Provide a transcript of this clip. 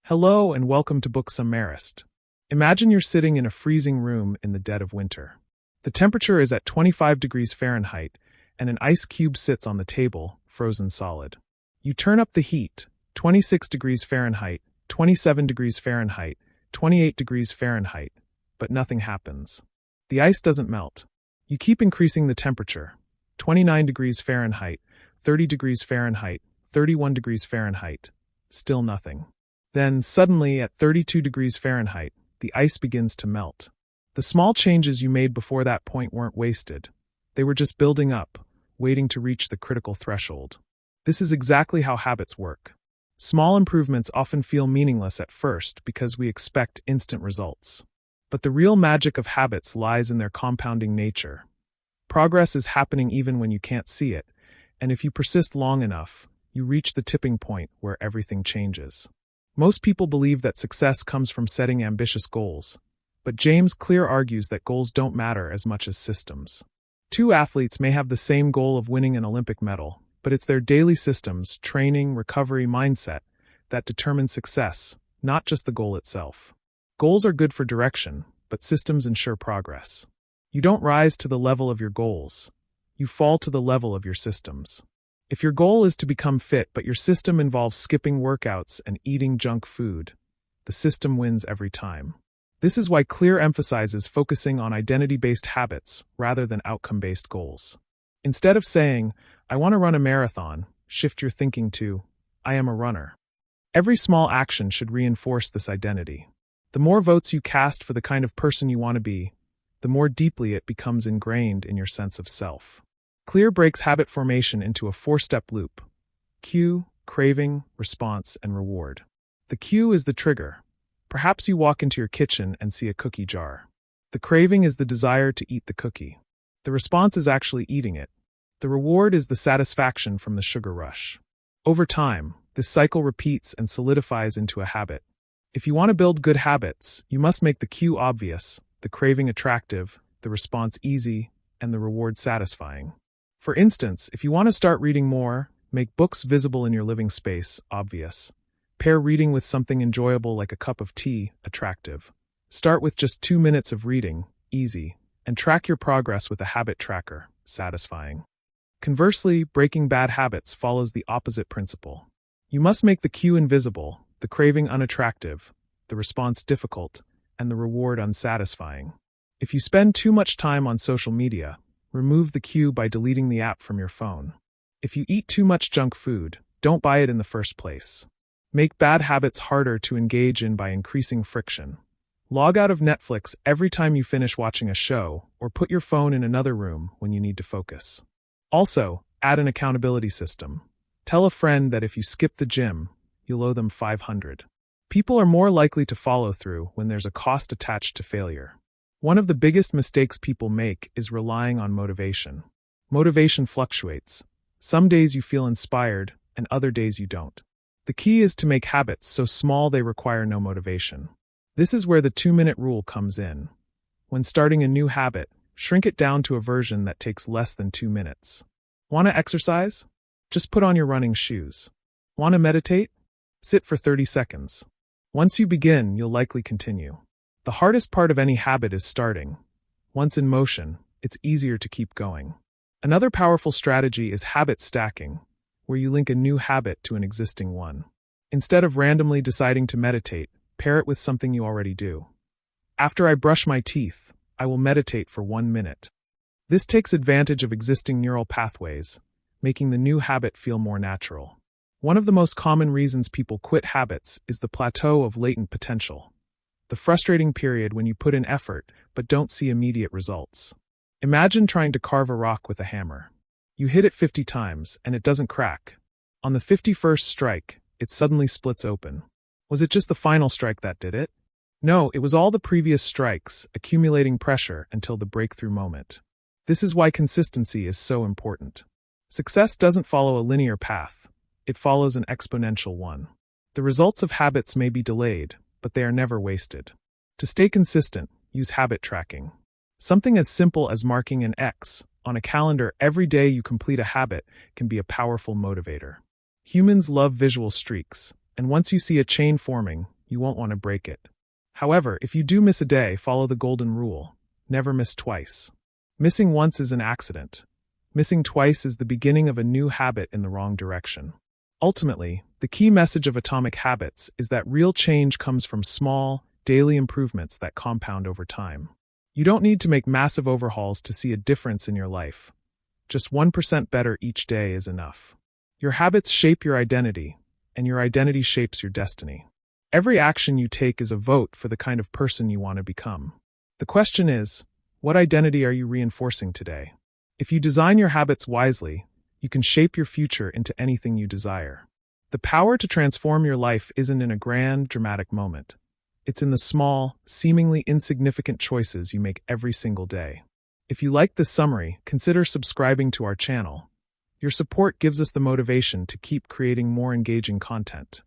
Hello and welcome to Book Summarist. Imagine you're sitting in a freezing room in the dead of winter. The temperature is at 25 degrees Fahrenheit, and an ice cube sits on the table, frozen solid. You turn up the heat, 26 degrees Fahrenheit, 27 degrees Fahrenheit, 28 degrees Fahrenheit, but nothing happens. The ice doesn't melt. You keep increasing the temperature, 29 degrees Fahrenheit, 30 degrees Fahrenheit, 31 degrees Fahrenheit, still nothing. Then, suddenly, at 32 degrees Fahrenheit, the ice begins to melt. The small changes you made before that point weren't wasted. They were just building up, waiting to reach the critical threshold. This is exactly how habits work. Small improvements often feel meaningless at first because we expect instant results. But the real magic of habits lies in their compounding nature. Progress is happening even when you can't see it, and if you persist long enough, you reach the tipping point where everything changes. Most people believe that success comes from setting ambitious goals, but James Clear argues that goals don't matter as much as systems. Two athletes may have the same goal of winning an Olympic medal, but it's their daily systems, training, recovery, mindset, that determine success, not just the goal itself. Goals are good for direction, but systems ensure progress. You don't rise to the level of your goals. You fall to the level of your systems. If your goal is to become fit but your system involves skipping workouts and eating junk food, the system wins every time. This is why Clear emphasizes focusing on identity-based habits rather than outcome-based goals. Instead of saying, "I want to run a marathon," shift your thinking to, "I am a runner." Every small action should reinforce this identity. The more votes you cast for the kind of person you want to be, the more deeply it becomes ingrained in your sense of self. Clear breaks habit formation into a four-step loop: cue, craving, response, and reward. The cue is the trigger. Perhaps you walk into your kitchen and see a cookie jar. The craving is the desire to eat the cookie. The response is actually eating it. The reward is the satisfaction from the sugar rush. Over time, this cycle repeats and solidifies into a habit. If you want to build good habits, you must make the cue obvious, the craving attractive, the response easy, and the reward satisfying. For instance, if you want to start reading more, make books visible in your living space obvious. Pair reading with something enjoyable like a cup of tea attractive. Start with just 2 minutes of reading easy, and track your progress with a habit tracker satisfying. Conversely, breaking bad habits follows the opposite principle. You must make the cue invisible, the craving unattractive, the response difficult, and the reward unsatisfying. If you spend too much time on social media, remove the cue by deleting the app from your phone. If you eat too much junk food, don't buy it in the first place. Make bad habits harder to engage in by increasing friction. Log out of Netflix every time you finish watching a show, or put your phone in another room when you need to focus. Also, add an accountability system. Tell a friend that if you skip the gym, you'll owe them $500. People are more likely to follow through when there's a cost attached to failure. One of the biggest mistakes people make is relying on motivation. Motivation fluctuates. Some days you feel inspired, and other days you don't. The key is to make habits so small they require no motivation. This is where the 2-minute rule comes in. When starting a new habit, shrink it down to a version that takes less than 2 minutes. Want to exercise? Just put on your running shoes. Want to meditate? Sit for 30 seconds. Once you begin, you'll likely continue. The hardest part of any habit is starting. Once in motion, it's easier to keep going. Another powerful strategy is habit stacking, where you link a new habit to an existing one. Instead of randomly deciding to meditate, pair it with something you already do. After I brush my teeth, I will meditate for 1 minute. This takes advantage of existing neural pathways, making the new habit feel more natural. One of the most common reasons people quit habits is the plateau of latent potential. The frustrating period when you put in effort but don't see immediate results. Imagine trying to carve a rock with a hammer. You hit it 50 times and it doesn't crack. On the 51st strike, it suddenly splits open. Was it just the final strike that did it? No, it was all the previous strikes accumulating pressure until the breakthrough moment. This is why consistency is so important. Success doesn't follow a linear path. It follows an exponential one. The results of habits may be delayed, but they are never wasted. To stay consistent, use habit tracking. Something as simple as marking an X on a calendar every day you complete a habit can be a powerful motivator. Humans love visual streaks, and once you see a chain forming, you won't want to break it. However, if you do miss a day, follow the golden rule. Never miss twice. Missing once is an accident. Missing twice is the beginning of a new habit in the wrong direction. Ultimately, the key message of Atomic Habits is that real change comes from small, daily improvements that compound over time. You don't need to make massive overhauls to see a difference in your life. Just 1% better each day is enough. Your habits shape your identity, and your identity shapes your destiny. Every action you take is a vote for the kind of person you want to become. The question is, what identity are you reinforcing today? If you design your habits wisely, you can shape your future into anything you desire. The power to transform your life isn't in a grand, dramatic moment. It's in the small, seemingly insignificant choices you make every single day. If you like this summary, consider subscribing to our channel. Your support gives us the motivation to keep creating more engaging content.